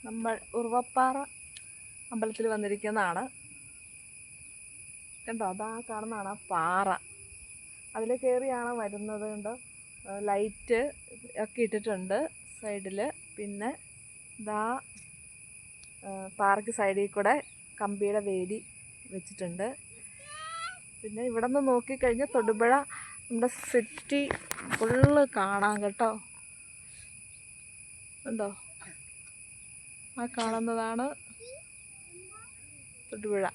നമ്മൾ ഉറുവപ്പാറ അമ്പലത്തിൽ വന്നിരിക്കുന്നതാണ്. കണ്ടോ, അതാ കാണുന്നതാണ് ആ പാറ. അതിൽ കയറിയാണ് വരുന്നത്. കണ്ടോ, ലൈറ്റ് ഒക്കെ ഇട്ടിട്ടുണ്ട് സൈഡിൽ. പിന്നെ ഇതാ പാറയ്ക്ക് സൈഡിൽ കൂടെ കമ്പിയുടെ വേലി വെച്ചിട്ടുണ്ട്. പിന്നെ ഇവിടെ നിന്ന് നോക്കിക്കഴിഞ്ഞാൽ തൊടുപുഴ നമ്മുടെ സിറ്റി ഫുള്ള് കാണാം കേട്ടോ. ഉണ്ടോ, ആ കാണുന്നതാണ് തൊടുപുഴ.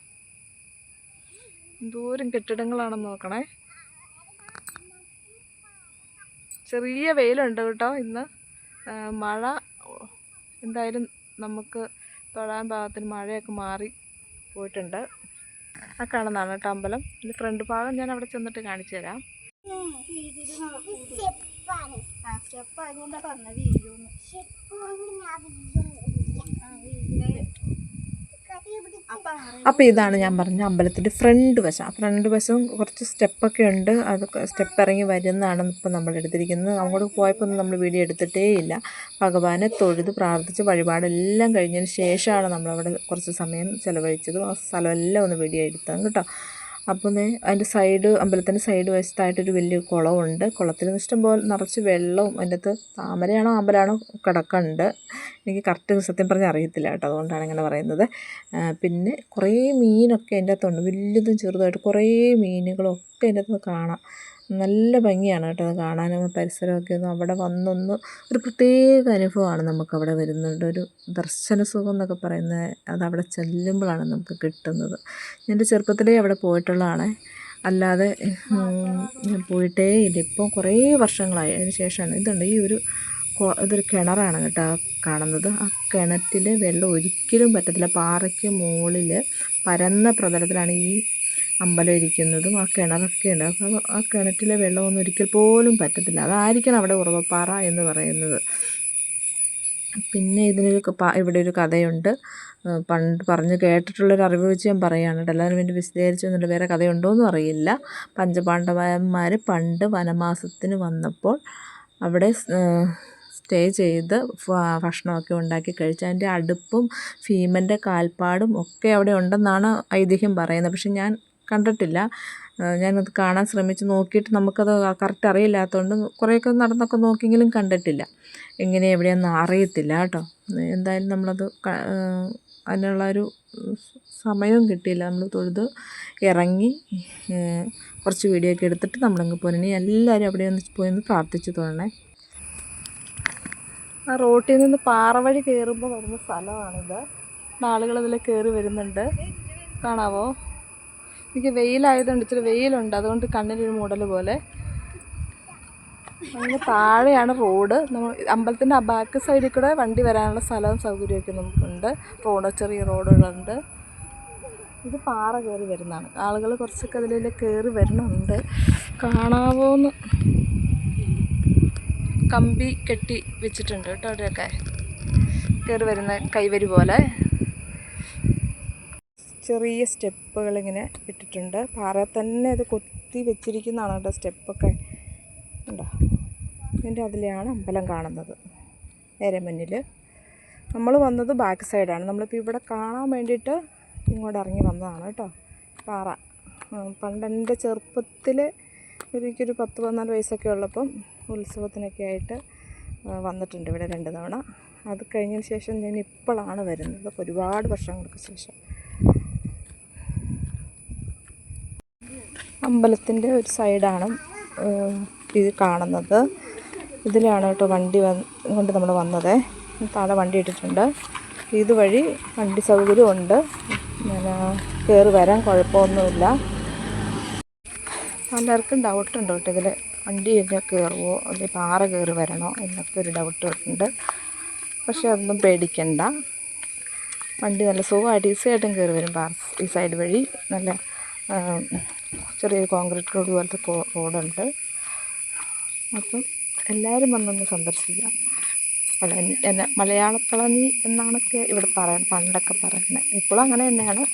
എന്തോരം കെട്ടിടങ്ങളാണെന്ന് നോക്കണേ. ചെറിയ വെയിലുണ്ട് കേട്ടോ ഇന്ന്. മഴ എന്തായാലും നമുക്ക് തൊഴാൻ പാകത്തിന് മഴയൊക്കെ മാറി പോയിട്ടുണ്ട്. ആ കാണുന്നതാണ് കേട്ടോ അമ്പലം. ഇതിൻ്റെ ഫ്രണ്ട് ഭാഗം ഞാൻ അവിടെ ചെന്നിട്ട് കാണിച്ചു തരാം. അപ്പോൾ ഇതാണ് ഞാൻ പറഞ്ഞ അമ്പലത്തിൻ്റെ ഫ്രണ്ട് വശം. ഫ്രണ്ട് വശം കുറച്ച് സ്റ്റെപ്പൊക്കെ ഉണ്ട്. അത് സ്റ്റെപ്പ് ഇറങ്ങി വരുന്നതാണ് ഇപ്പോൾ നമ്മൾ എടുത്തിരിക്കുന്നത്. അങ്ങോട്ട് പോയപ്പോൾ ഒന്നും നമ്മൾ വീഡിയോ എടുത്തിട്ടേ ഇല്ല. ഭഗവാനെ തൊഴുത് പ്രാർത്ഥിച്ച് വഴിപാടെല്ലാം കഴിഞ്ഞതിന് ശേഷമാണ് നമ്മളവിടെ കുറച്ച് സമയം ചിലവഴിച്ചതും ആ സ്ഥലമെല്ലാം ഒന്ന് വീഡിയോ എടുത്തതും കേട്ടോ. അപ്പോൾ അതിൻ്റെ സൈഡ്, അമ്പലത്തിൻ്റെ സൈഡ് വശത്തായിട്ടൊരു വലിയ കുളമുണ്ട്. കുളത്തിൽ ഇഷ്ടംപോലെ നിറച്ച് വെള്ളവും അതിൻ്റെ അകത്ത് താമരയാണോ അമ്പലമാണോ കിടക്കുന്നുണ്ട്. എനിക്ക് കറക്റ്റ് സത്യം പറഞ്ഞാൽ അറിയത്തില്ല കേട്ടോ, അതുകൊണ്ടാണ് ഇങ്ങനെ പറയുന്നത്. പിന്നെ കുറേ മീനൊക്കെ അതിൻ്റെ അകത്തുണ്ട്, വലുതും ചെറുതായിട്ട് കുറേ മീനുകളൊക്കെ അതിൻ്റെ അകത്ത് കാണാം. നല്ല ഭംഗിയാണ് കേട്ടോ അത് കാണാനും. പരിസരമൊക്കെ ഒന്ന് അവിടെ വന്നൊന്ന് ഒരു പ്രത്യേക അനുഭവമാണ് നമുക്കവിടെ വരുന്നത്. ഒരു ദർശന സുഖം എന്നൊക്കെ പറയുന്നത് അതവിടെ ചെല്ലുമ്പോഴാണ് നമുക്ക് കിട്ടുന്നത്. എൻ്റെ ചെറുപ്പത്തിലേ അവിടെ പോയിട്ടുള്ളതാണ്, അല്ലാതെ ഞാൻ പോയിട്ടേ ഇല്ല. ഇപ്പോൾ കുറേ വർഷങ്ങളായി. അതിന് ശേഷമാണ് ഇതുണ്ട്. ഇതൊരു കിണറാണ് കേട്ടോ കാണുന്നത്. ആ കിണറ്റിൽ വെള്ളം ഒരിക്കലും പറ്റത്തില്ല. പാറയ്ക്ക് മുകളിൽ പരന്ന പ്രതലത്തിലാണ് ഈ അമ്പലം ഇരിക്കുന്നതും. ആ കിണറൊക്കെ ഉണ്ട്. അപ്പോൾ ആ കിണറ്റിലെ വെള്ളമൊന്നും ഒരിക്കൽ പോലും പറ്റത്തില്ല. അതായിരിക്കണം അവിടെ ഉറവപ്പാറ എന്ന് പറയുന്നത്. പിന്നെ ഇവിടെ ഒരു കഥയുണ്ട്. പണ്ട് പറഞ്ഞ് കേട്ടിട്ടുള്ളൊരു അറിവ് വെച്ച് ഞാൻ പറയുകയാണ് കേട്ടോ. എല്ലാവരും വേണ്ടി വിശദീകരിച്ചൊന്നുമില്ല. വേറെ കഥയുണ്ടോയെന്നും അറിയില്ല. പഞ്ചപാണ്ഡവന്മാർ പണ്ട് വനമാസത്തിന് വന്നപ്പോൾ അവിടെ സ്റ്റേ ചെയ്ത് ഭക്ഷണമൊക്കെ ഉണ്ടാക്കി കഴിച്ച് അതിൻ്റെ അടുപ്പും ഭീമൻ്റെ കാൽപ്പാടും ഒക്കെ അവിടെ ഉണ്ടെന്നാണ് ഐതിഹ്യം പറയുന്നത്. പക്ഷെ ഞാൻ കണ്ടിട്ടില്ല. ഞാനത് കാണാൻ ശ്രമിച്ച് നോക്കിയിട്ട് നമുക്കത് കറക്റ്റ് അറിയില്ലാത്തതുകൊണ്ട് കുറേയൊക്കെ നടന്നൊക്കെ നോക്കിയെങ്കിലും കണ്ടിട്ടില്ല. എങ്ങനെ എവിടെയൊന്നും അറിയത്തില്ല കേട്ടോ. എന്തായാലും നമ്മളത് അതിനുള്ളൊരു സമയവും കിട്ടിയില്ല. നമ്മൾ തൊഴുത് ഇറങ്ങി കുറച്ച് വീഡിയോ ഒക്കെ എടുത്തിട്ട് നമ്മളങ്ങ് പോരണേ. എല്ലാവരും അവിടെ പോയി പ്രാർത്ഥിച്ച് തൊഴണേ. ആ റോട്ടിൽ നിന്ന് പാറ വഴി കയറുമ്പോൾ വരുന്ന സ്ഥലമാണിത്. ആളുകളതിൽ കയറി വരുന്നുണ്ട്, കാണാവോ. എനിക്ക് വെയിലായതുകൊണ്ട് ഇച്ചിരി വെയിലുണ്ട്, അതുകൊണ്ട് കണ്ണിനൊരു മൂടൽ പോലെ. അങ്ങനെ താഴെയാണ് റോഡ്. നമ്മൾ അമ്പലത്തിൻ്റെ ബാക്ക് സൈഡിൽ കൂടെ വണ്ടി വരാനുള്ള സ്ഥലവും സൗകര്യമൊക്കെ നമുക്കുണ്ട്. ചെറിയ റോഡുകളുണ്ട്. ഇത് പാറ കയറി വരുന്നതാണ്. ആളുകൾ കുറച്ചൊക്കെ അതിൽ കയറി വരുന്നുണ്ട്, കാണാവോന്ന്. കമ്പി കെട്ടി വെച്ചിട്ടുണ്ട് കേട്ടോ അവിടെയൊക്കെ കയറി വരുന്ന കൈവരി പോലെ. ചെറിയ സ്റ്റെപ്പുകളിങ്ങനെ ഇട്ടിട്ടുണ്ട്. പാറ തന്നെ അത് കൊത്തി വെച്ചിരിക്കുന്നതാണ് കേട്ടോ സ്റ്റെപ്പൊക്കെ ഉണ്ടോ. ഇതിൻ്റെ അതിലെയാണ് അമ്പലം കാണുന്നത് നേരെ മുന്നിൽ. നമ്മൾ വന്നത് ബാക്ക് സൈഡാണ്. നമ്മളിപ്പോൾ ഇവിടെ കാണാൻ വേണ്ടിയിട്ട് ഇങ്ങോട്ട് ഇറങ്ങി വന്നതാണ് കേട്ടോ. പാറ പണ്ട് എൻ്റെ ചെറുപ്പത്തിൽ എനിക്കൊരു 10-14 വയസ്സൊക്കെ ഉള്ളപ്പം ഉത്സവത്തിനൊക്കെ ആയിട്ട് വന്നിട്ടുണ്ട് ഇവിടെ 2 തവണ. അത് കഴിഞ്ഞതിന് ശേഷം ഞാൻ ഇപ്പോഴാണ് വരുന്നത്, ഒരുപാട് വർഷങ്ങൾക്ക് ശേഷം. അമ്പലത്തിൻ്റെ ഒരു സൈഡാണ് ഇത് കാണുന്നത്. ഇതിലാണ് കേട്ടോ വണ്ടി കൊണ്ട് നമ്മൾ വന്നത്. താഴെ വണ്ടി ഇട്ടിട്ടുണ്ട്. ഇതുവഴി വണ്ടി സൗകര്യമുണ്ട്, കയറി വരാൻ കുഴപ്പമൊന്നുമില്ല. പലർക്കും ഡൗട്ടുണ്ട് കേട്ടോ ഇതിൽ വണ്ടിയൊക്കെ കയറുമോ അല്ലെങ്കിൽ പാറ കയറി വരണോ എന്നൊക്കെ ഒരു ഡൗട്ടുണ്ട്. പക്ഷെ അതൊന്നും പേടിക്കണ്ട. വണ്ടി നല്ല സുഖമായിട്ട് ഈസിയായിട്ടും കയറി വരും. ഈ സൈഡ് വഴി നല്ല ചെറിയ കോൺക്രീറ്റ് റോഡ് പോലത്തെ റോഡുണ്ട്. അപ്പം എല്ലാവരും വന്നൊന്ന് സന്ദർശിക്കാം. മലയാളപ്പളനി എന്നാണൊക്കെ ഇവിടെ പണ്ടൊക്കെ പറയുന്നത്. ഇപ്പോഴും അങ്ങനെ തന്നെയാണ്.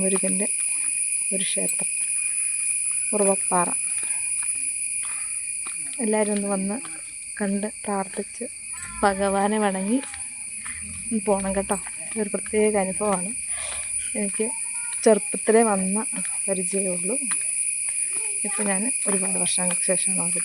മുരുകൻ്റെ ഒരു ക്ഷേത്രം ഉറുവപ്പാറ. എല്ലാവരും ഒന്ന് വന്ന് കണ്ട് പ്രാർത്ഥിച്ച് ഭഗവാനെ വണങ്ങി പോകണം കേട്ടോ. ഒരു പ്രത്യേക അനുഭവമാണ്. എനിക്ക് ചെറുപ്പത്തിലേ വന്ന പരിചയമേ ഉള്ളൂ. ഇപ്പോൾ ഞാൻ ഒരുപാട് വർഷങ്ങൾക്ക് ശേഷമാണ് അവിടെ